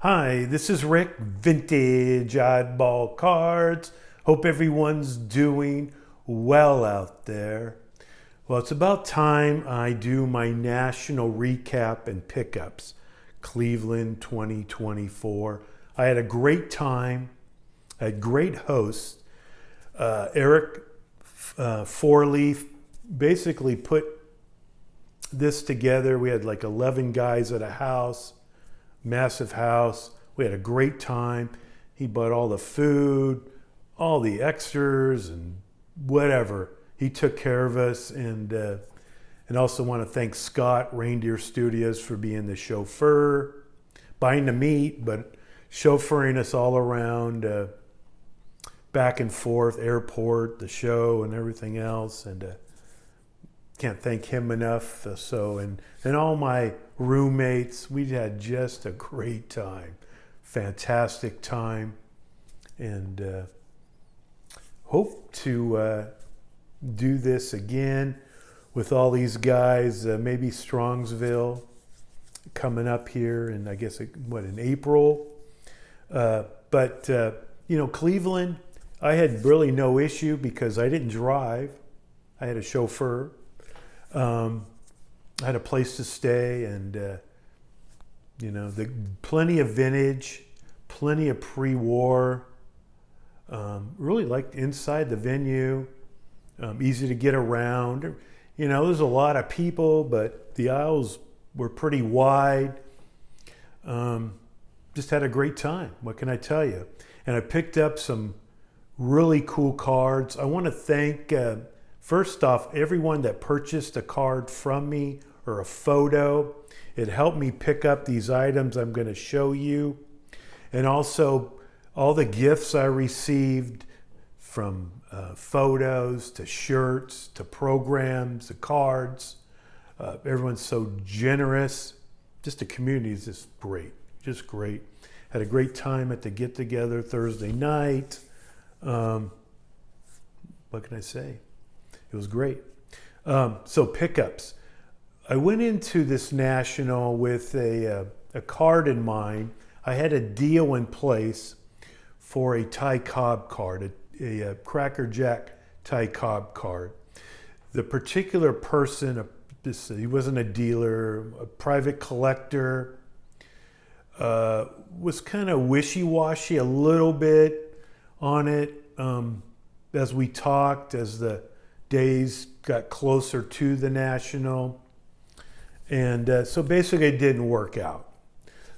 Hi, this is Rick, Vintage Oddball Cards. Hope everyone's doing well out there. Well, it's about time I do my national recap and pickups. Cleveland 2024. I had a great time. I had great hosts. Eric Fourleaf basically put this together. We had like 11 guys at a house. Massive house. We had a great time. He bought all the food, all the extras, and whatever. He took care of us, and also want to thank Scott Reindeer Studios for being the chauffeur, buying the meat, but chauffeuring us all around, back and forth, airport, the show, and everything else. And can't thank him enough. And all my roommates, we had just a great time, fantastic time, and hope to do this again with all these guys. Maybe Strongsville coming up here, and I guess in April. But Cleveland, I had really no issue because I didn't drive. I had a chauffeur. I had a place to stay, and plenty of vintage, plenty of pre-war. Really liked inside the venue. Easy to get around. There's a lot of people, but the aisles were pretty wide. Just had a great time. What can I tell you? And I picked up some really cool cards. I want to thank, first off, everyone that purchased a card from me or a photo. It helped me pick up these items I'm going to show you. And also all the gifts I received, from photos to shirts to programs to cards. Everyone's so generous. Just the community is just great. Had a great time at the get-together Thursday night. What can I say? It was great. So pickups. I went into this national with a card in mind. I had a deal in place for a Ty Cobb card, a Cracker Jack Ty Cobb card. The particular person, he wasn't a dealer, a private collector, was kind of wishy-washy a little bit on it as we talked, as the days got closer to the national. And so basically it didn't work out.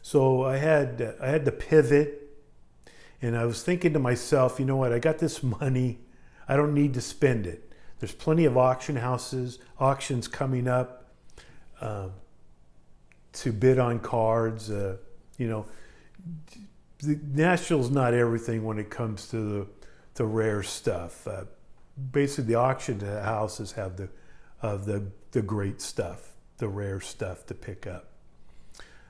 So I had to pivot, and I was thinking to myself, you know what, I got this money, I don't need to spend it. There's plenty of auctions coming up to bid on cards. The National's not everything when it comes to the rare stuff. Basically the auction houses have the great stuff, the rare stuff to pick up.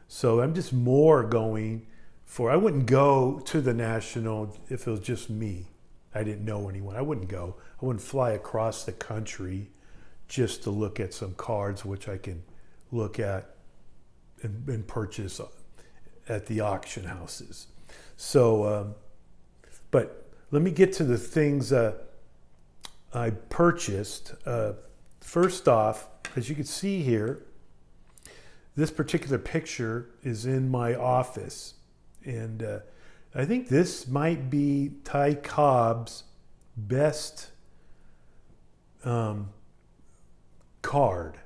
So I'm just more going for, I wouldn't go to the National if it was just me. I didn't know anyone. I wouldn't go. I wouldn't fly across the country just to look at some cards, which I can look at and purchase at the auction houses. So, but let me get to the things I purchased. First off, as you can see here, this particular picture is in my office, and I think this might be Ty Cobb's best card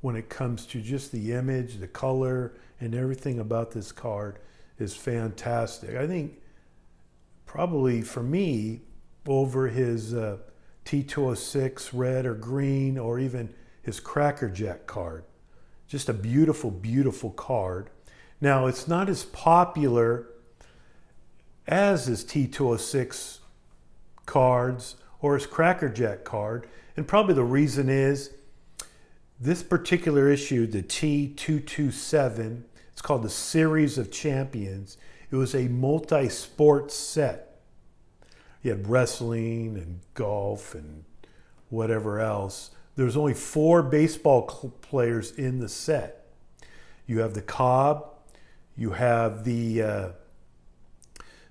when it comes to just the image, the color, and everything about this card is fantastic. I think probably for me, over his T206 red or green, or even his Cracker Jack card. Just a beautiful, beautiful card. Now, it's not as popular as his T206 cards or his Cracker Jack card. And probably the reason is this particular issue, the T227, it's called the Series of Champions. It was a multi-sport set. You had wrestling and golf and whatever else. There's only 4 baseball players in the set. You have the Cobb, you have the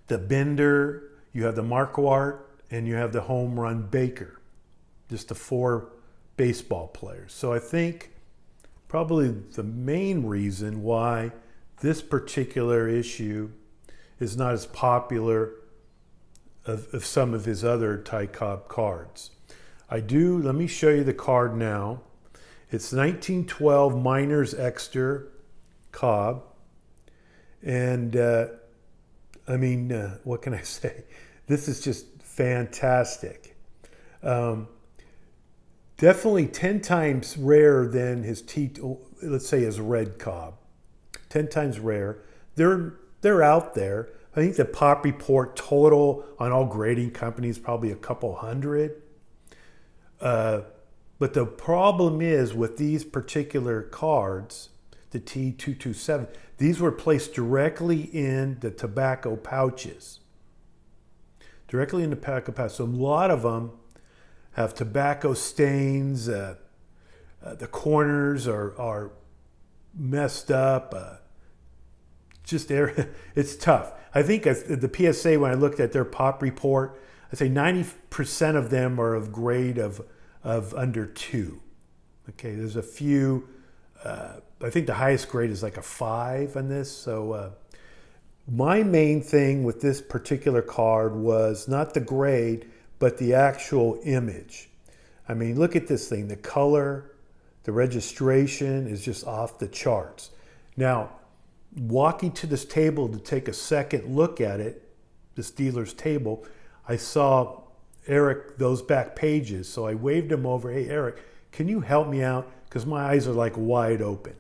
Bender, you have the Marquardt, and you have the Home Run Baker. Just the 4 baseball players. So I think probably the main reason why this particular issue is not as popular of some of his other Ty Cobb cards. Let me show you the card now. It's 1912 Miners Extra Cobb. And what can I say? This is just fantastic. Definitely 10 times rarer than his let's say his red Cobb. 10 times rare. They're out there. I think the Pop Report total on all grading companies probably a couple hundred. But the problem is with these particular cards, the T227, these were placed directly in the tobacco pouches. Directly in the tobacco pouch. So a lot of them have tobacco stains. The corners are messed up. It's tough. I think the PSA, when I looked at their Pop Report, I'd say 90% of them are of grade of under 2. Okay, there's a few. I think the highest grade is like a 5 on this. So my main thing with this particular card was not the grade, but the actual image. I mean, look at this thing. The color, the registration is just off the charts. Now, walking to this table to take a second look at it, this dealer's table, I saw Eric, those back pages. So I waved him over. Hey, Eric, can you help me out? Because my eyes are like wide open.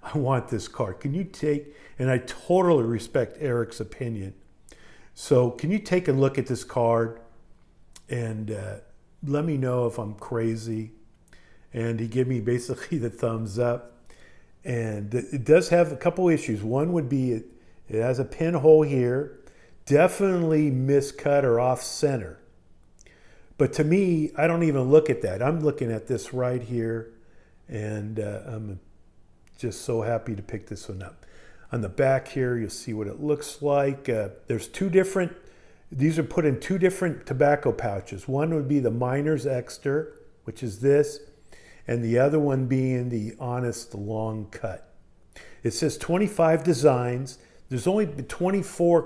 I want this card. Can you take, and I totally respect Eric's opinion. So can you take a look at this card and let me know if I'm crazy? And he gave me basically the thumbs up. And it does have a couple issues. One would be it has a pinhole here, definitely miscut or off center. But to me, I don't even look at that. I'm looking at this right here, and I'm just so happy to pick this one up. On the back here, you'll see what it looks like. There's these are put in 2 different tobacco pouches. One would be the Miners Extra, which is this, and the other one being the Honest Long Cut. It says 25 designs. There's only 24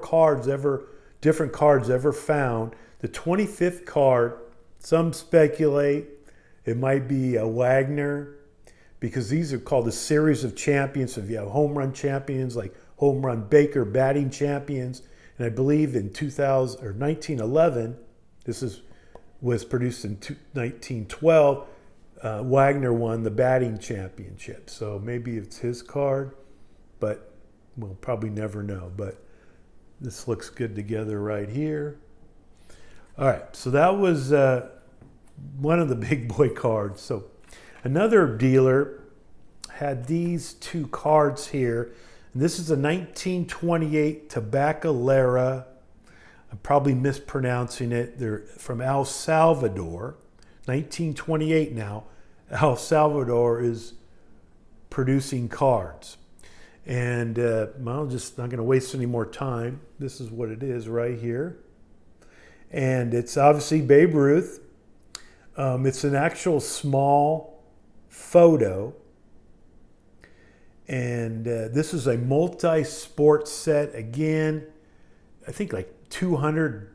different cards ever found. The 25th card, some speculate it might be a Wagner, because these are called a series of champions. So if you have home run champions like Home Run Baker, batting champions, and I believe in 1911, was produced in 1912. Wagner won the batting championship. So maybe it's his card, but we'll probably never know. But this looks good together right here. All right, so that was one of the big boy cards. So another dealer had these 2 cards here. And this is a 1928 Tabacalera. I'm probably mispronouncing it. They're from El Salvador. 1928 now. El Salvador is producing cards. And I'm just not going to waste any more time. This is what it is right here. And it's obviously Babe Ruth. It's an actual small photo. And this is a multi-sport set. Again, I think like 200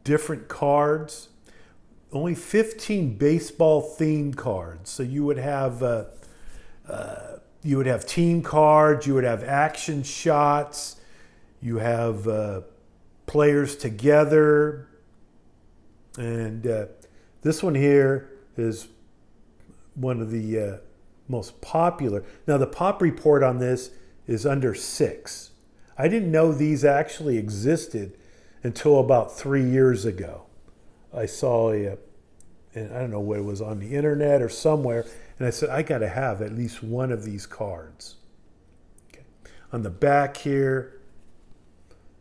different cards. Only 15 baseball-themed cards. So you would have team cards. You would have action shots. You have players together. And this one here is one of the most popular. Now the Pop Report on this is under 6. I didn't know these actually existed until about 3 years ago. I saw and I don't know what it was, on the internet or somewhere, and I said, I got to have at least one of these cards. Okay. On the back here,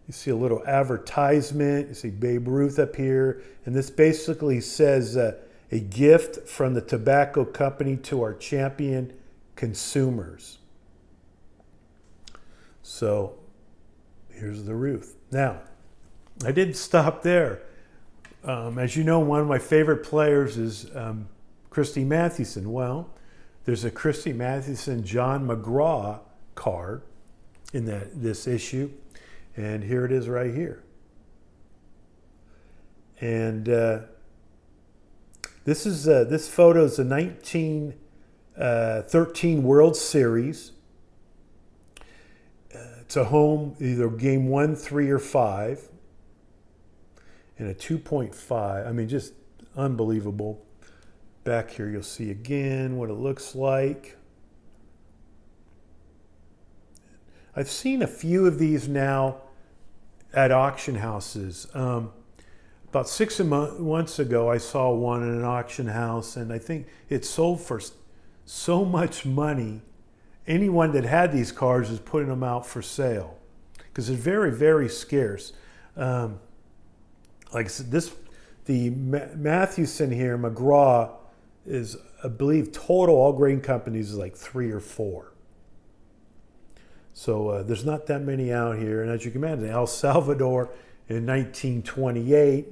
you see a little advertisement. You see Babe Ruth up here, and this basically says a gift from the tobacco company to our champion consumers. So here's the Ruth. Now, I didn't stop there. As you know, one of my favorite players is Christy Matthews. Well, there's a Christy Matthews John McGraw card in this issue, and here it is right here. And this photo is the 1913 World Series. It's a home, either game 1, 3, or 5, and a 2.5. I mean, just unbelievable. Back here, you'll see again what it looks like. I've seen a few of these now at auction houses. About 6 months ago, I saw one in an auction house, and I think it sold for so much money. Anyone that had these cars is putting them out for sale because they're very, very scarce. Like I said, the Mathewson here, McGraw, is, I believe, total all grain companies is like 3 or 4. So there's not that many out here. And as you can imagine, El Salvador in 1928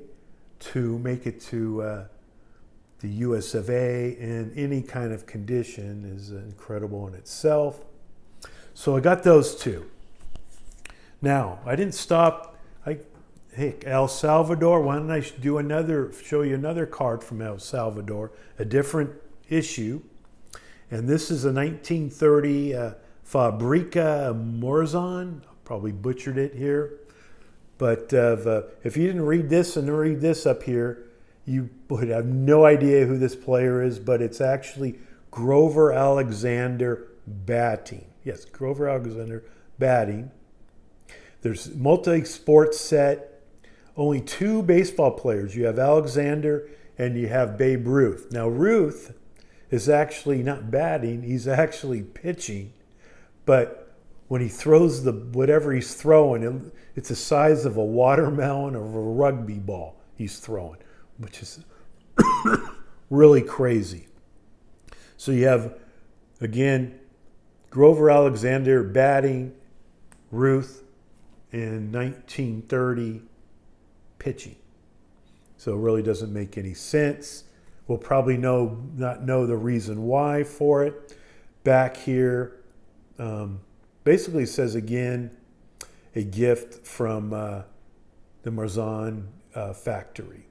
to make it to the US of A in any kind of condition is incredible in itself. So I got those two. Now, I didn't stop. Hey, El Salvador, why don't I show you another card from El Salvador, a different issue. And this is a 1930 Fabrica Morazan. I probably butchered it here. But if you didn't read this and read this up here, you would have no idea who this player is, but it's actually Grover Alexander batting. Yes, Grover Alexander batting. There's multi-sport set. Only 2 baseball players. You have Alexander and you have Babe Ruth. Now, Ruth is actually not batting. He's actually pitching. But when he throws whatever he's throwing, it's the size of a watermelon or a rugby ball he's throwing, which is really crazy. So you have, again, Grover Alexander batting, Ruth in 1930 pitching. So it really doesn't make any sense. We'll probably not know the reason why for it. Back here, basically says again, a gift from the Marzan factory.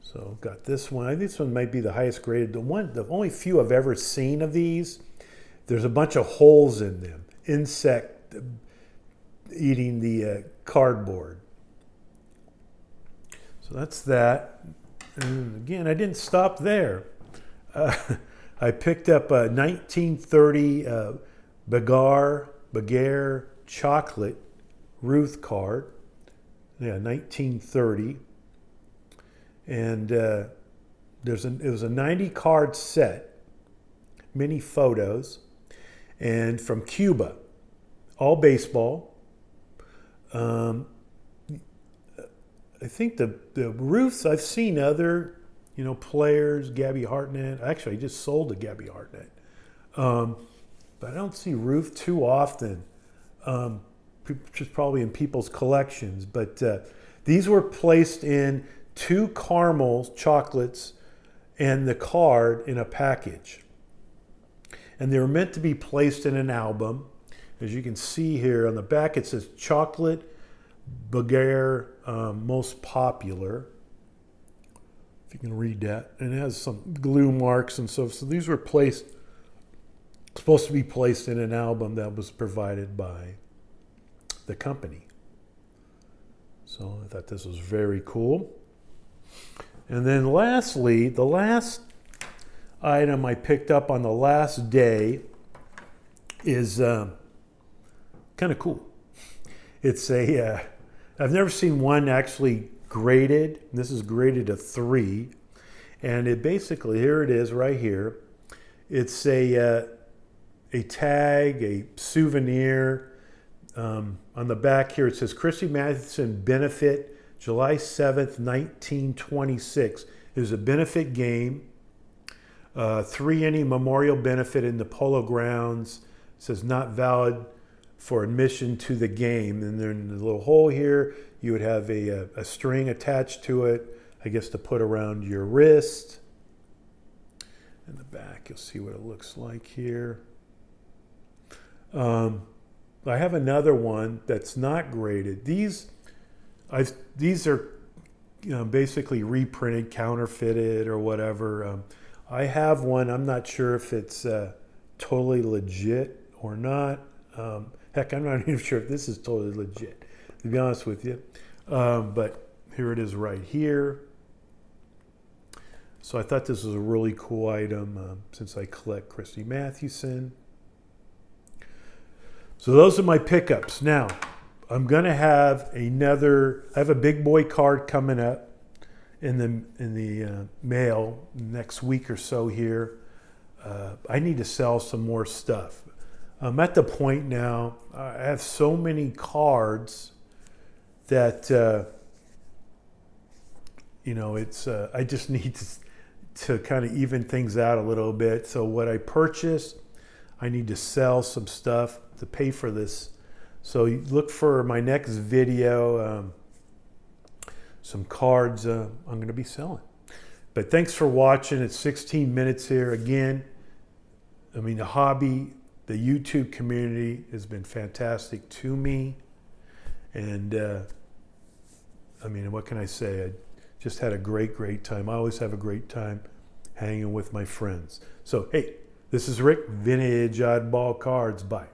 So got this one. I think this one might be the highest graded. The only few I've ever seen of these. There's a bunch of holes in them. Insect eating the cardboard. So that's that. And again, I didn't stop there. I picked up a 1930 Bagare chocolate Ruth card. Yeah, 1930. And it was a 90 card set, many photos, and from Cuba, all baseball. I think the Ruths, I've seen other, players, Gabby Hartnett. Actually, I just sold to Gabby Hartnett. But I don't see Ruth too often, just probably in people's collections. But these were placed in 2 caramel chocolates and the card in a package. And they were meant to be placed in an album. As you can see here on the back, it says chocolate Bagare most popular. If you can read that. And it has some glue marks and stuff. So these were supposed to be placed in an album that was provided by the company. So I thought this was very cool. And then lastly, the last item I picked up on the last day is kind of cool. It's I've never seen one actually graded. This is graded a 3. And it basically, here it is right here. It's a tag, a souvenir. On the back here it says Christy Matthews benefit July 7th, 1926. It was a benefit game. 3-inning memorial benefit in the Polo Grounds. It says not valid for admission to the game. And then in the little hole here, you would have a string attached to it, I guess to put around your wrist. In the back, you'll see what it looks like here. I have another one that's not graded. These are basically reprinted, counterfeited, or whatever. I have one. I'm not sure if it's totally legit or not. Heck, I'm not even sure if this is totally legit, to be honest with you. But here it is right here. So I thought this was a really cool item since I collect Christy Mathewson. So those are my pickups. Now, I'm going to have I have a big boy card coming up in the mail next week or so here. I need to sell some more stuff. I'm at the point now, I have so many cards that, I just need to kind of even things out a little bit. So what I purchased, I need to sell some stuff to pay for this. So look for my next video, some cards I'm going to be selling. But thanks for watching. It's 16 minutes here. Again, the hobby, the YouTube community has been fantastic to me. And, what can I say? I just had a great time. I always have a great time hanging with my friends. So, hey, this is Rick, Vintage Oddball Cards. Bye.